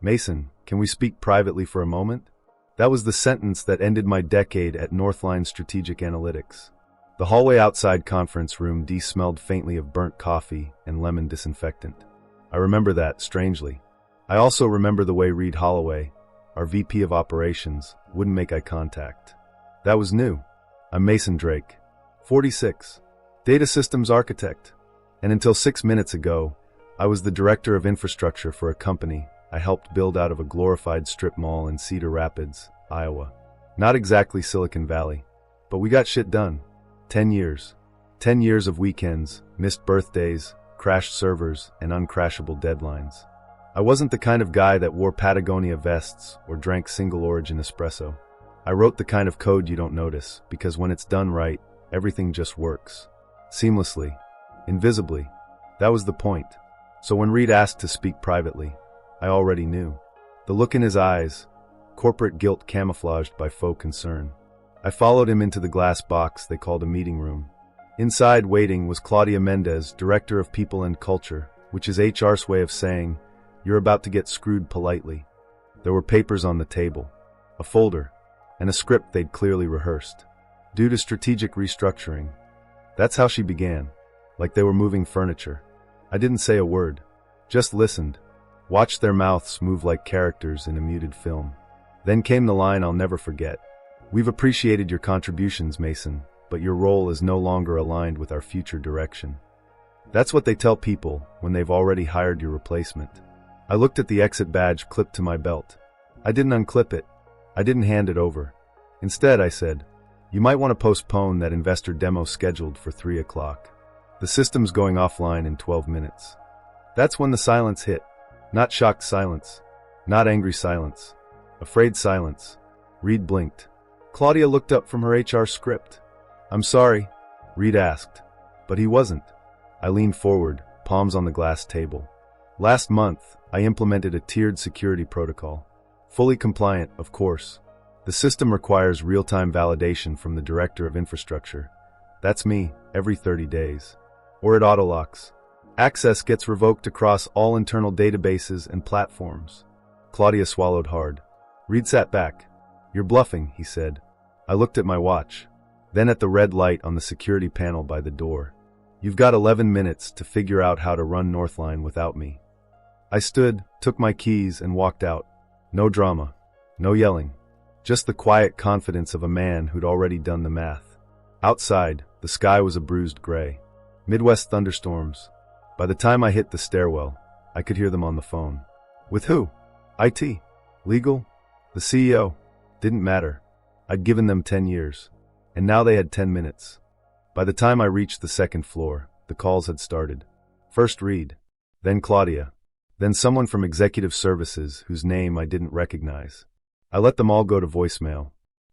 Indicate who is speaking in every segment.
Speaker 1: Mason, can we speak privately for a moment? That was the sentence that ended my decade at Northline Strategic Analytics. The hallway outside conference room D smelled faintly of burnt coffee and lemon disinfectant. I remember that, strangely. I also remember the way Reed Holloway, our VP of Operations, wouldn't make eye contact. That was new. I'm Mason Drake, 46, Data Systems Architect, and until 6 minutes ago, I was the Director of Infrastructure for a company I helped build out of a glorified strip mall in Cedar Rapids, Iowa. Not exactly Silicon Valley, but we got shit done. 10 years. 10 years of weekends, missed birthdays, crashed servers, and uncrashable deadlines. I wasn't the kind of guy that wore Patagonia vests or drank single-origin espresso. I wrote the kind of code you don't notice, because when it's done right, everything just works. Seamlessly. Invisibly. That was the point. So when Reed asked to speak privately, I already knew. The look in his eyes, corporate guilt camouflaged by faux concern. I followed him into the glass box they called a meeting room. Inside waiting was Claudia Mendez, Director of People and Culture, which is HR's way of saying, you're about to get screwed politely. There were papers on the table, a folder, and a script they'd clearly rehearsed. Due to strategic restructuring. That's how she began, like they were moving furniture. I didn't say a word, just listened, watched their mouths move like characters in a muted film. Then came the line I'll never forget. We've appreciated your contributions, Mason, but your role is no longer aligned with our future direction. That's what they tell people when they've already hired your replacement. I looked at the exit badge clipped to my belt. I didn't unclip it. I didn't hand it over. Instead, I said, you might want to postpone that investor demo scheduled for 3 o'clock. The system's going offline in 12 minutes. That's when the silence hit. Not shocked silence. Not angry silence. Afraid silence. Reed blinked. Claudia looked up from her HR script. I'm sorry, Reed asked. But he wasn't. I leaned forward, palms on the glass table. Last month, I implemented a tiered security protocol. Fully compliant, of course. The system requires real-time validation from the Director of Infrastructure. That's me, every 30 days. Or it autolocks. Access gets revoked across all internal databases and platforms. Claudia swallowed hard. Reed sat back. You're bluffing, he said. I looked at my watch, then at the red light on the security panel by the door. You've got 11 minutes to figure out how to run Northline without me. I stood, took my keys, and walked out. No drama. No yelling. Just the quiet confidence of a man who'd already done the math. Outside, the sky was a bruised gray. Midwest thunderstorms. By the time I hit the stairwell, I could hear them on the phone. With who? IT? Legal? The CEO? Didn't matter. I'd given them 10 years. And now they had 10 minutes. By the time I reached the second floor, the calls had started. First Reed. Then Claudia. Then someone from Executive Services whose name I didn't recognize. I let them all go to voicemail.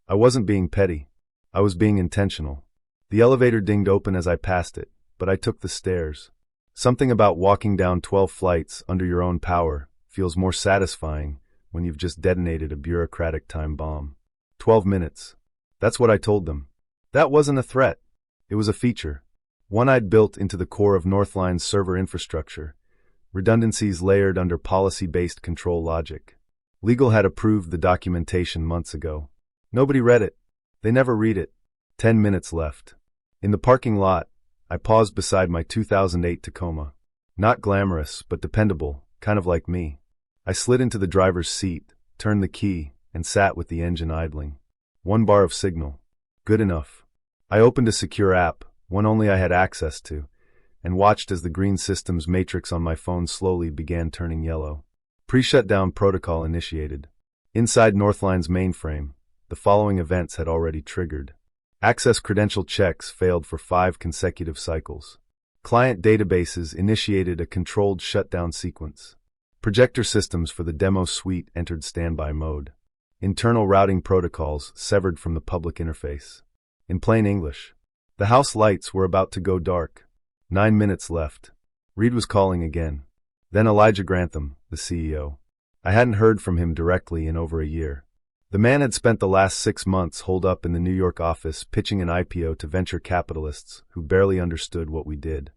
Speaker 1: I wasn't being petty. I was being intentional. The elevator dinged open as I passed it, but I took the stairs. Something about walking down 12 flights under your own power feels more satisfying when you've just detonated a bureaucratic time bomb. 12 minutes. That's what I told them. That wasn't a threat. It was a feature. One I'd built into the core of Northline's server infrastructure. Redundancies layered under policy-based control logic. Legal had approved the documentation months ago. Nobody read it. They never read it. 10 minutes left. In the parking lot, I paused beside my 2008 Tacoma. Not glamorous, but dependable, kind of like me. I slid into the driver's seat, turned the key, and sat with the engine idling. 1 bar of signal. Good enough. I opened a secure app, one only I had access to, and watched as the green system's matrix on my phone slowly began turning yellow. Pre-shutdown protocol initiated. Inside Northline's mainframe, the following events had already triggered. Access credential checks failed for 5 consecutive cycles. Client databases initiated a controlled shutdown sequence. Projector systems for the demo suite entered standby mode. Internal routing protocols severed from the public interface. In plain English, the house lights were about to go dark. 9 minutes left. Reed was calling again. Then Elijah Grantham, the CEO. I hadn't heard from him directly in over a year. The man had spent the last 6 months holed up in the New York office pitching an IPO to venture capitalists who barely understood what we did.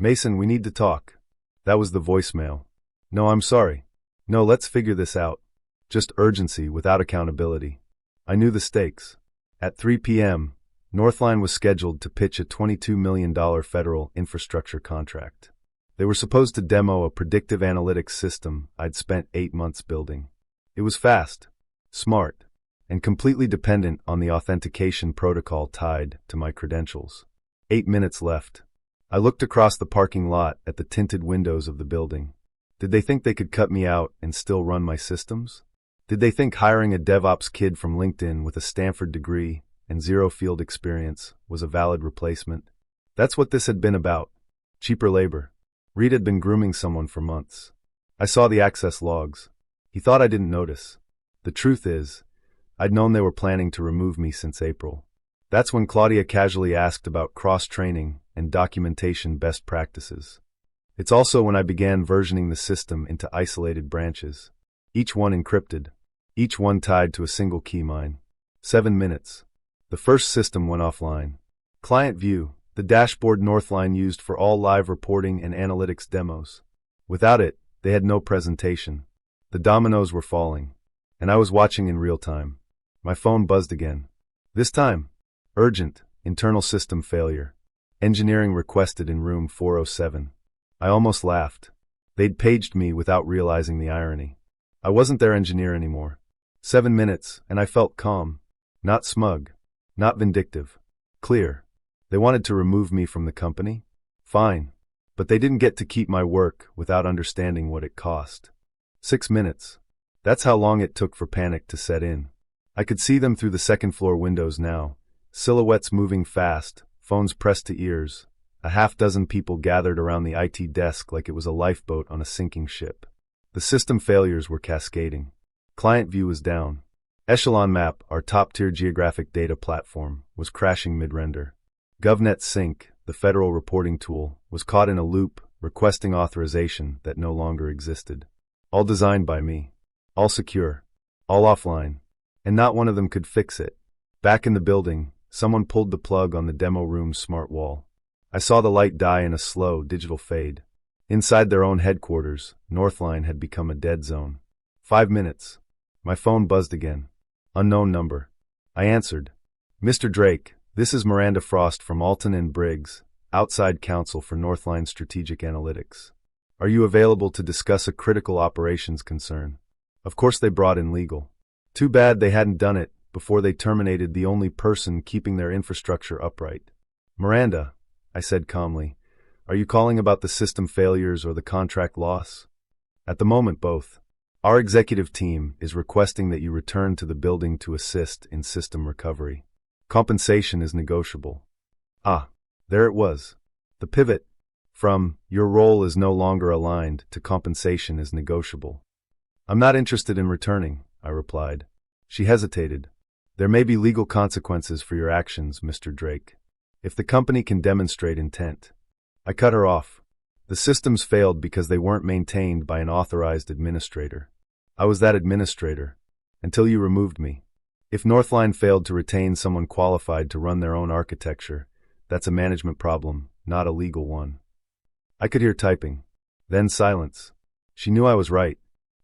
Speaker 1: Mason, we need to talk. That was the voicemail. No, I'm sorry. No, let's figure this out. Just urgency without accountability. I knew the stakes. At 3 p.m., Northline was scheduled to pitch a $22 million federal infrastructure contract. They were supposed to demo a predictive analytics system I'd spent 8 months building. It was fast, smart, and completely dependent on the authentication protocol tied to my credentials. 8 minutes left. I looked across the parking lot at the tinted windows of the building. Did they think they could cut me out and still run my systems? Did they think hiring a DevOps kid from LinkedIn with a Stanford degree and zero field experience was a valid replacement? That's what this had been about. Cheaper labor. Reed had been grooming someone for months. I saw the access logs. He thought I didn't notice. The truth is, I'd known they were planning to remove me since April. That's when Claudia casually asked about cross-training and documentation best practices. It's also when I began versioning the system into isolated branches, each one encrypted, each one tied to a single key mine. 7 minutes. The first system went offline. Client view, the dashboard Northline used for all live reporting and analytics demos. Without it, they had no presentation. The dominoes were falling, and I was watching in real time. My phone buzzed again. This time, urgent, internal system failure. Engineering requested in room 407. I almost laughed. They'd paged me without realizing the irony. I wasn't their engineer anymore. 7 minutes, and I felt calm. Not smug. Not vindictive. Clear. They wanted to remove me from the company? Fine. But they didn't get to keep my work without understanding what it cost. 6 minutes. That's how long it took for panic to set in. I could see them through the second-floor windows now. Silhouettes moving fast, phones pressed to ears. A half-dozen people gathered around the IT desk like it was a lifeboat on a sinking ship. The system failures were cascading. Client view was down. Echelon Map, our top-tier geographic data platform, was crashing mid-render. GovNet Sync, the federal reporting tool, was caught in a loop, requesting authorization that no longer existed. All designed by me. All secure. All offline. And not one of them could fix it. Back in the building, someone pulled the plug on the demo room's smart wall. I saw the light die in a slow, digital fade. Inside their own headquarters, Northline had become a dead zone. 5 minutes. My phone buzzed again. Unknown number. I answered. Mr. Drake, this is Miranda Frost from Alton and Briggs, outside counsel for Northline Strategic Analytics. Are you available to discuss a critical operations concern? Of course they brought in legal. Too bad they hadn't done it before they terminated the only person keeping their infrastructure upright. Miranda, I said calmly, are you calling about the system failures or the contract loss? At the moment, both. Our executive team is requesting that you return to the building to assist in system recovery. Compensation is negotiable. Ah, there it was. The pivot from your role is no longer aligned to compensation is negotiable. I'm not interested in returning, I replied. She hesitated. There may be legal consequences for your actions, Mr. Drake. If the company can demonstrate intent. I cut her off. The systems failed because they weren't maintained by an authorized administrator. I was that administrator, until you removed me. If Northline failed to retain someone qualified to run their own architecture, that's a management problem, not a legal one. I could hear typing. Then silence. She knew I was right,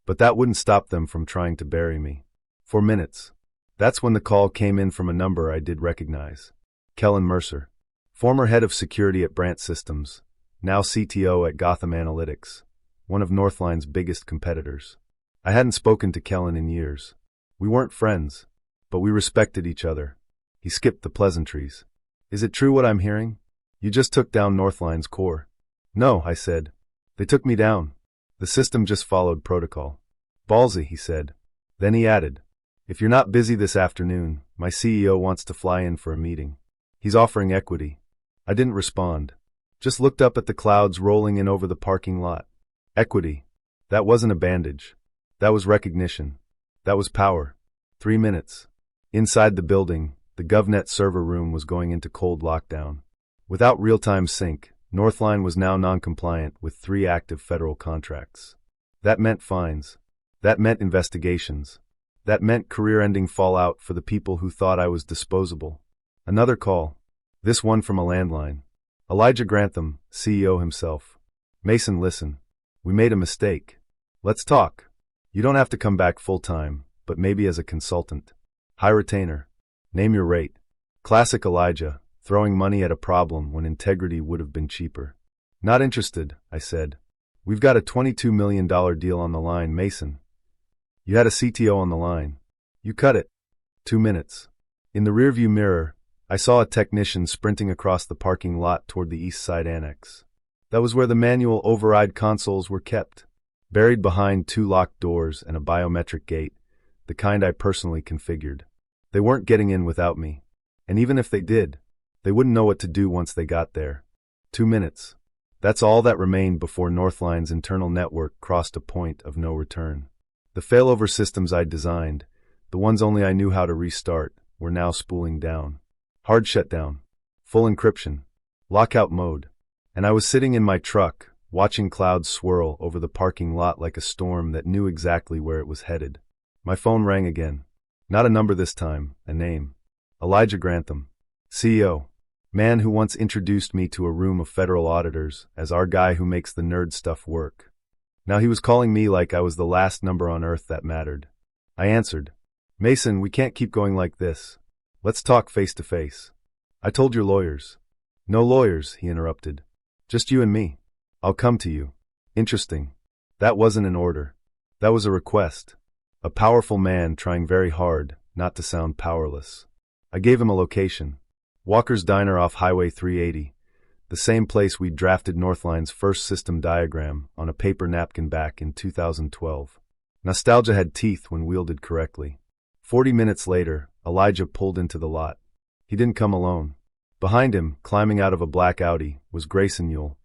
Speaker 1: but that wouldn't stop them from trying to bury me. For minutes. That's when the call came in from a number I did recognize. Kellen Mercer, former head of security at Brant Systems, now CTO at Gotham Analytics, one of Northline's biggest competitors. I hadn't spoken to Kellen in years. We weren't friends, but we respected each other. He skipped the pleasantries. Is it true what I'm hearing? You just took down Northline's core. No, I said. They took me down. The system just followed protocol. Ballsy, he said. Then he added, if you're not busy this afternoon, my CEO wants to fly in for a meeting. He's offering equity. I didn't respond. Just looked up at the clouds rolling in over the parking lot. Equity. That wasn't a bandage. That was recognition. That was power. 3 minutes. Inside the building, the GovNet server room was going into cold lockdown. Without real-time sync, Northline was now non-compliant with 3 active federal contracts. That meant fines. That meant investigations. That meant career-ending fallout for the people who thought I was disposable. Another call. This one from a landline. Elijah Grantham, CEO himself. Mason, listen. We made a mistake. Let's talk. You don't have to come back full-time, but maybe as a consultant. High retainer. Name your rate. Classic Elijah, throwing money at a problem when integrity would have been cheaper. Not interested, I said. We've got a $22 million deal on the line, Mason. You had a CTO on the line. You cut it. 2 minutes. In the rearview mirror, I saw a technician sprinting across the parking lot toward the East Side Annex. That was where the manual override consoles were kept, buried behind 2 locked doors and a biometric gate, the kind I personally configured. They weren't getting in without me. And even if they did, they wouldn't know what to do once they got there. 2 minutes. That's all that remained before Northline's internal network crossed a point of no return. The failover systems I'd designed, the ones only I knew how to restart, were now spooling down. Hard shutdown. Full encryption. Lockout mode. And I was sitting in my truck, watching clouds swirl over the parking lot like a storm that knew exactly where it was headed. My phone rang again. Not a number this time, a name. Elijah Grantham. CEO. Man who once introduced me to a room of federal auditors as our guy who makes the nerd stuff work. Now he was calling me like I was the last number on earth that mattered. I answered. Mason, we can't keep going like this. Let's talk face to face. I told your lawyers. No lawyers, he interrupted. Just you and me. I'll come to you. Interesting. That wasn't an order. That was a request. A powerful man trying very hard not to sound powerless. I gave him a location. Walker's Diner off Highway 380. The same place we'd drafted Northline's first system diagram on a paper napkin back in 2012. Nostalgia had teeth when wielded correctly. 40 minutes later, Elijah pulled into the lot. He didn't come alone. Behind him, climbing out of a black Audi, was Grayson Yule,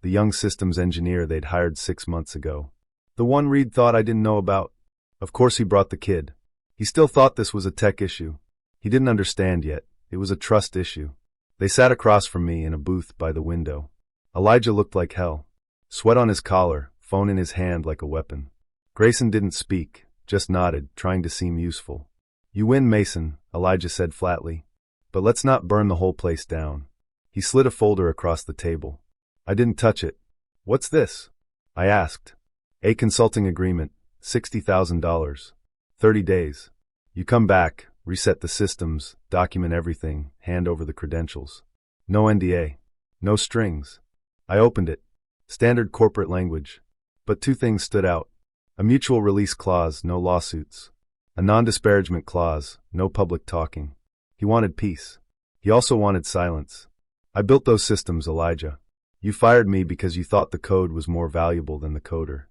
Speaker 1: the young systems engineer they'd hired 6 months ago. The one Reed thought I didn't know about. Of course he brought the kid. He still thought this was a tech issue. He didn't understand yet. It was a trust issue. They sat across from me in a booth by the window. Elijah looked like hell. Sweat on his collar, phone in his hand like a weapon. Grayson didn't speak, just nodded, trying to seem useful. You win, Mason, Elijah said flatly. But let's not burn the whole place down. He slid a folder across the table. I didn't touch it. What's this? I asked. A consulting agreement, $60,000. 30 days. You come back, reset the systems, document everything, hand over the credentials. No NDA. No strings. I opened it. Standard corporate language. But 2 things stood out. A mutual release clause, no lawsuits. A non-disparagement clause, no public talking. He wanted peace. He also wanted silence. I built those systems, Elijah. You fired me because you thought the code was more valuable than the coder.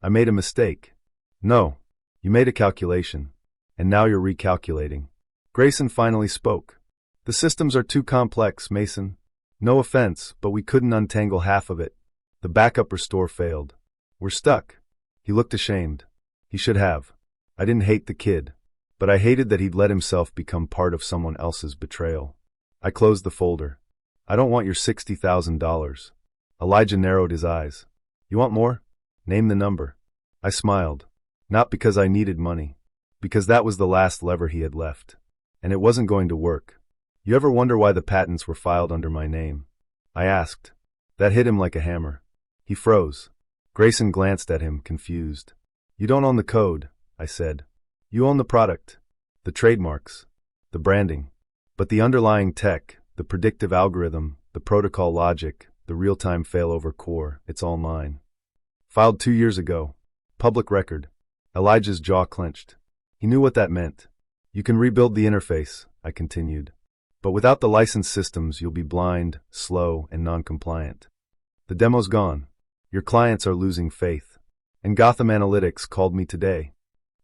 Speaker 1: I made a mistake. No. You made a calculation. And now you're recalculating. Grayson finally spoke. The systems are too complex, Mason. No offense, but we couldn't untangle half of it. The backup restore failed. We're stuck. He looked ashamed. He should have. I didn't hate the kid, but I hated that he'd let himself become part of someone else's betrayal. I closed the folder. I don't want your $60,000. Elijah narrowed his eyes. You want more? Name the number. I smiled. Not because I needed money. Because that was the last lever he had left. And it wasn't going to work. You ever wonder why the patents were filed under my name? I asked. That hit him like a hammer. He froze. Grayson glanced at him, confused. You don't own the code, I said. You own the product. The trademarks. The branding. But the underlying tech, the predictive algorithm, the protocol logic, the real-time failover core, it's all mine. Filed 2 years ago. Public record. Elijah's jaw clenched. He knew what that meant. You can rebuild the interface, I continued. But without the licensed systems, you'll be blind, slow, and non-compliant. The demo's gone. Your clients are losing faith. And Gotham Analytics called me today.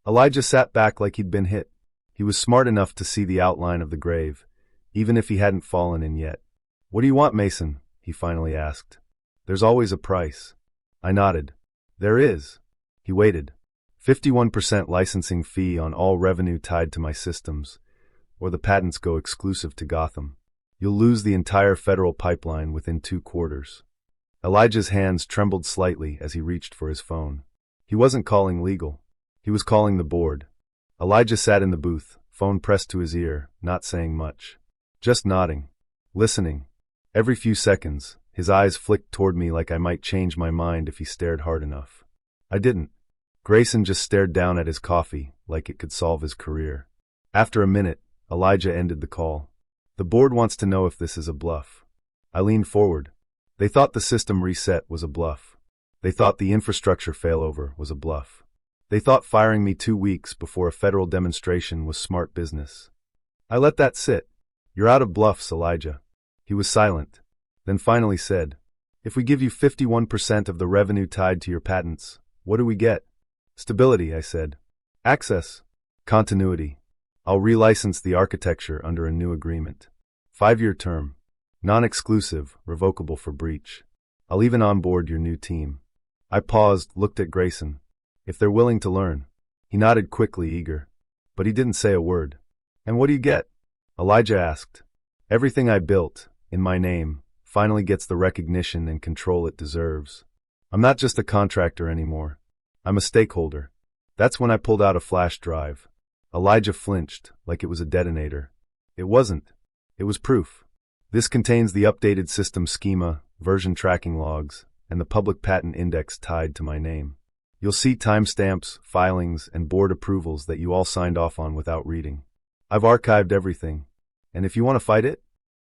Speaker 1: Elijah sat back like he'd been hit. He was smart enough to see the outline of the grave, even if he hadn't fallen in yet. What do you want, Mason? He finally asked. There's always a price. I nodded. There is. He waited. 51% licensing fee on all revenue tied to my systems, or the patents go exclusive to Gotham. You'll lose the entire federal pipeline within 2 quarters. Elijah's hands trembled slightly as he reached for his phone. He wasn't calling legal. He was calling the board. Elijah sat in the booth, phone pressed to his ear, not saying much. Just nodding. Listening. Every few seconds, his eyes flicked toward me like I might change my mind if he stared hard enough. I didn't. Grayson just stared down at his coffee like it could solve his career. After a minute, Elijah ended the call. The board wants to know if this is a bluff. I leaned forward. They thought the system reset was a bluff. They thought the infrastructure failover was a bluff. They thought firing me 2 weeks before a federal demonstration was smart business. I let that sit. You're out of bluffs, Elijah. He was silent, then finally said, if we give you 51% of the revenue tied to your patents, what do we get? Stability, I said. Access. Continuity. I'll relicense the architecture under a new agreement. 5-year term. Non-exclusive, revocable for breach. I'll even onboard your new team. I paused, looked at Grayson. If they're willing to learn. He nodded quickly, eager. But he didn't say a word. And what do you get? Elijah asked. Everything I built, in my name, finally gets the recognition and control it deserves. I'm not just a contractor anymore. I'm a stakeholder. That's when I pulled out a flash drive. Elijah flinched, like it was a detonator. It wasn't. It was proof. This contains the updated system schema, version tracking logs, and the public patent index tied to my name. You'll see timestamps, filings, and board approvals that you all signed off on without reading. I've archived everything. And if you want to fight it?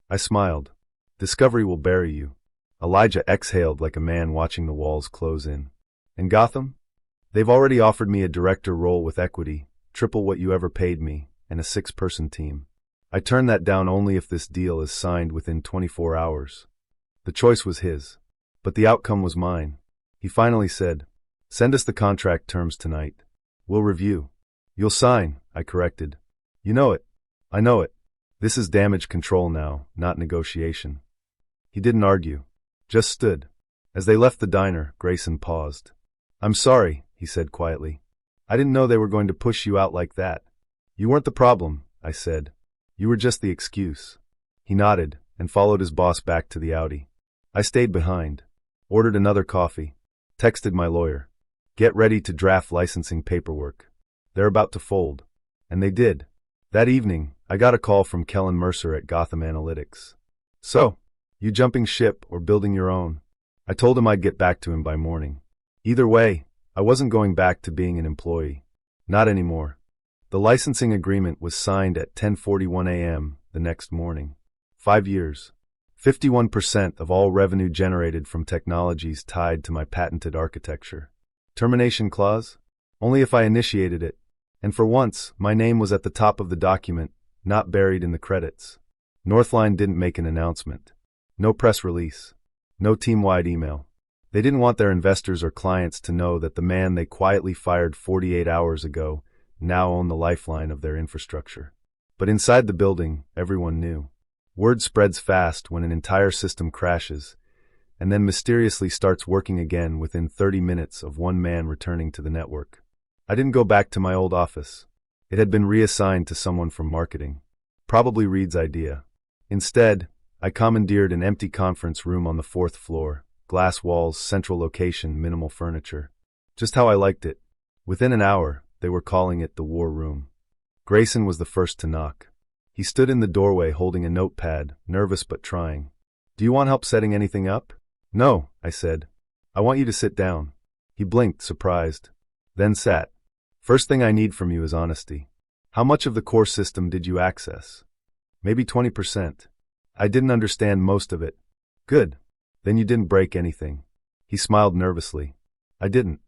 Speaker 1: I smiled. Discovery will bury you. Elijah exhaled like a man watching the walls close in. And Gotham? They've already offered me a director role with equity, triple what you ever paid me, and a 6-person team. I turn that down only if this deal is signed within 24 hours. The choice was his, but the outcome was mine. He finally said, send us the contract terms tonight. We'll review. You'll sign, I corrected. You know it. I know it. This is damage control now, not negotiation. He didn't argue, just stood. As they left the diner, Grayson paused. I'm sorry, he said quietly. I didn't know they were going to push you out like that. You weren't the problem, I said. You were just the excuse. He nodded and followed his boss back to the Audi. I stayed behind, ordered another coffee, texted my lawyer. Get ready to draft licensing paperwork. They're about to fold. And they did. That evening, I got a call from Kellen Mercer at Gotham Analytics. So, you jumping ship or building your own? I told him I'd get back to him by morning. Either way, I wasn't going back to being an employee. Not anymore. The licensing agreement was signed at 10:41 a.m. the next morning. 5 years. 51% of all revenue generated from technologies tied to my patented architecture. Termination clause? Only if I initiated it. And for once, my name was at the top of the document, not buried in the credits. Northline didn't make an announcement. No press release. No team-wide email. They didn't want their investors or clients to know that the man they quietly fired 48 hours ago now owned the lifeline of their infrastructure. But inside the building, everyone knew. Word spreads fast when an entire system crashes, and then mysteriously starts working again within 30 minutes of one man returning to the network. I didn't go back to my old office. It had been reassigned to someone from marketing. Probably Reed's idea. Instead, I commandeered an empty conference room on the 4th floor. Glass walls, central location, minimal furniture. Just how I liked it. Within an hour, they were calling it the War Room. Grayson was the first to knock. He stood in the doorway holding a notepad, nervous but trying. Do you want help setting anything up? No, I said. I want you to sit down. He blinked, surprised. Then sat. First thing I need from you is honesty. How much of the core system did you access? Maybe 20%. I didn't understand most of it. Good. Then you didn't break anything. He smiled nervously. I didn't.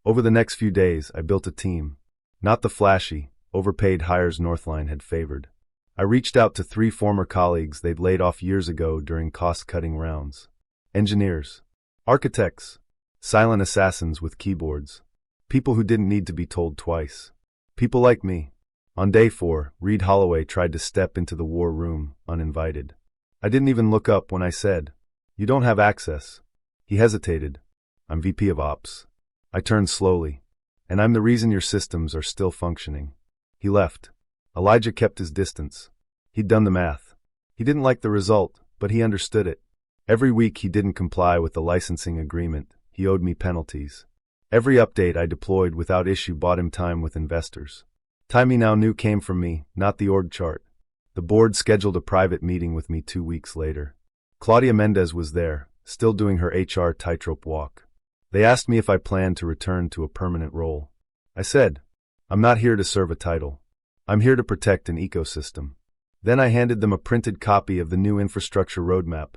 Speaker 1: Over the next few days, I built a team. Not the flashy, overpaid hires Northline had favored. I reached out to 3 former colleagues they'd laid off years ago during cost-cutting rounds. Engineers. Architects. Silent assassins with keyboards. People who didn't need to be told twice. People like me. On day 4, Reed Holloway tried to step into the war room, uninvited. I didn't even look up when I said, "You don't have access." He hesitated. "I'm VP of Ops." I turned slowly. "And I'm the reason your systems are still functioning." He left. Elijah kept his distance. He'd done the math. He didn't like the result, but he understood it. Every week he didn't comply with the licensing agreement. He owed me penalties. Every update I deployed without issue bought him time with investors. Time he now knew came from me, not the org chart. The board scheduled a private meeting with me 2 weeks later. Claudia Mendez was there, still doing her HR tightrope walk. They asked me if I planned to return to a permanent role. I said, I'm not here to serve a title. I'm here to protect an ecosystem. Then I handed them a printed copy of the new infrastructure roadmap,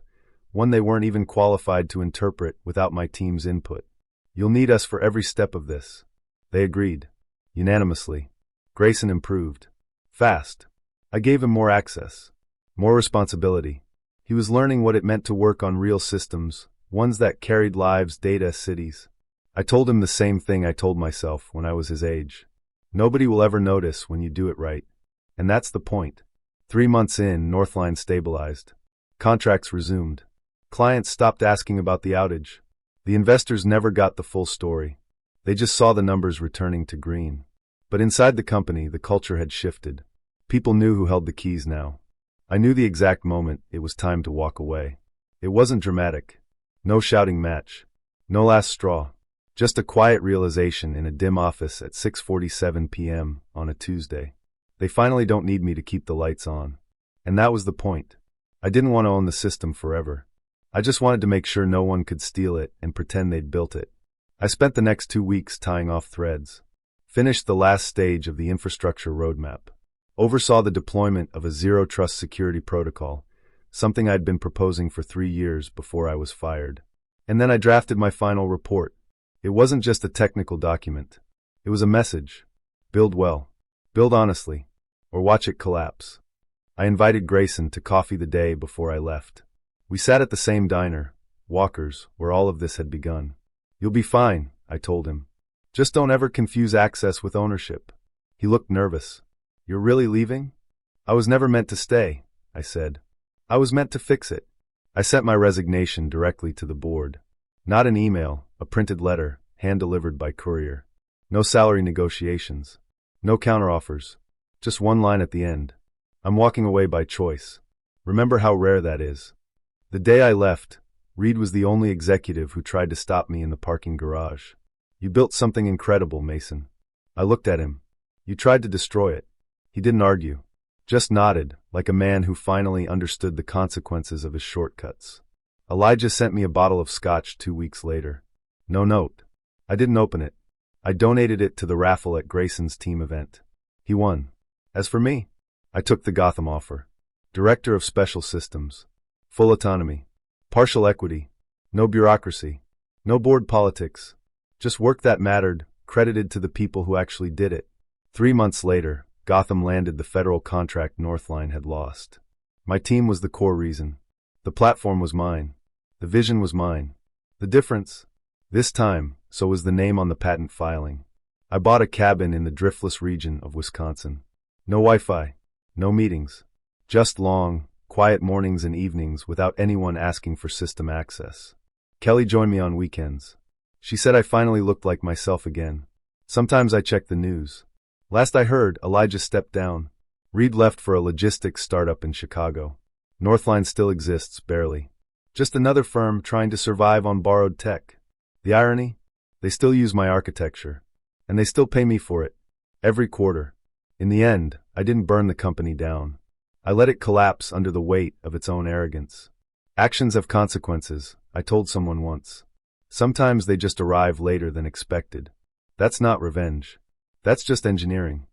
Speaker 1: one they weren't even qualified to interpret without my team's input. You'll need us for every step of this. They agreed. Unanimously. Grayson improved. Fast. I gave him more access. More responsibility. He was learning what it meant to work on real systems, ones that carried lives, data, cities. I told him the same thing I told myself when I was his age. Nobody will ever notice when you do it right. And that's the point. 3 months in, Northline stabilized. Contracts resumed. Clients stopped asking about the outage. The investors never got the full story. They just saw the numbers returning to green. But inside the company, the culture had shifted. People knew who held the keys now. I knew the exact moment it was time to walk away. It wasn't dramatic. No shouting match. No last straw. Just a quiet realization in a dim office at 6:47 p.m. on a Tuesday. They finally don't need me to keep the lights on. And that was the point. I didn't want to own the system forever. I just wanted to make sure no one could steal it and pretend they'd built it. I spent the next 2 weeks tying off threads. Finished the last stage of the infrastructure roadmap. Oversaw the deployment of a zero-trust security protocol, something I'd been proposing for 3 years before I was fired. And then I drafted my final report. It wasn't just a technical document. It was a message. Build well. Build honestly. Or watch it collapse. I invited Grayson to coffee the day before I left. We sat at the same diner, Walker's, where all of this had begun. You'll be fine, I told him. Just don't ever confuse access with ownership. He looked nervous. You're really leaving? I was never meant to stay, I said. I was meant to fix it. I sent my resignation directly to the board. Not an email, a printed letter, hand-delivered by courier. No salary negotiations. No counteroffers. Just one line at the end. I'm walking away by choice. Remember how rare that is. The day I left, Reed was the only executive who tried to stop me in the parking garage. You built something incredible, Mason. I looked at him. You tried to destroy it. He didn't argue. Just nodded, like a man who finally understood the consequences of his shortcuts. Elijah sent me a bottle of scotch 2 weeks later. No note. I didn't open it. I donated it to the raffle at Grayson's team event. He won. As for me, I took the Gotham offer. Director of Special Systems. Full autonomy. Partial equity. No bureaucracy. No board politics. Just work that mattered, credited to the people who actually did it. 3 months later, Gotham landed the federal contract Northline had lost. My team was the core reason. The platform was mine. The vision was mine. The difference? This time, so was the name on the patent filing. I bought a cabin in the driftless region of Wisconsin. No Wi-Fi. No meetings. Just long, quiet mornings and evenings without anyone asking for system access. Kelly joined me on weekends. She said I finally looked like myself again. Sometimes I checked the news. Last I heard, Elijah stepped down. Reed left for a logistics startup in Chicago. Northline still exists, barely. Just another firm trying to survive on borrowed tech. The irony? They still use my architecture. And they still pay me for it. Every quarter. In the end, I didn't burn the company down. I let it collapse under the weight of its own arrogance. Actions have consequences, I told someone once. Sometimes they just arrive later than expected. That's not revenge. That's just engineering.